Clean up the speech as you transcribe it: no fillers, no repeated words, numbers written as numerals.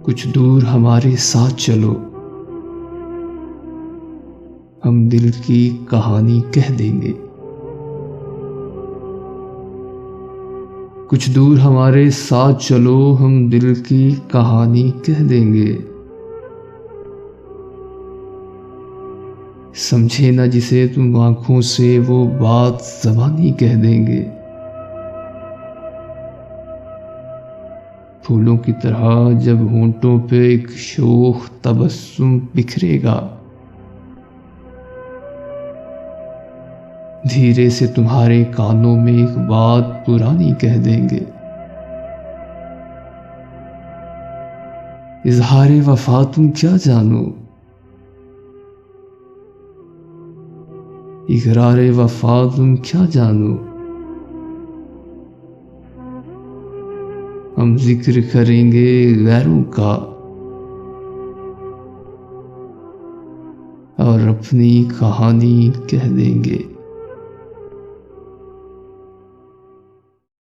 کچھ دور ہمارے ساتھ چلو، ہم دل کی کہانی کہہ دیں گے۔ کچھ دور ہمارے ساتھ چلو، ہم دل کی کہانی کہہ دیں گے۔ سمجھے نہ جسے تم آنکھوں سے، وہ بات زبانی کہہ دیں گے۔ پھولوں کی طرح جب ہونٹوں پہ ایک شوخ تبسم بکھرے گا، دھیرے سے تمہارے کانوں میں ایک بات پرانی کہہ دیں گے۔ اظہار وفا تم کیا جانو، اقرار وفا تم کیا جانو، ہم ذکر کریں گے غیروں کا اور اپنی کہانی کہہ دیں گے۔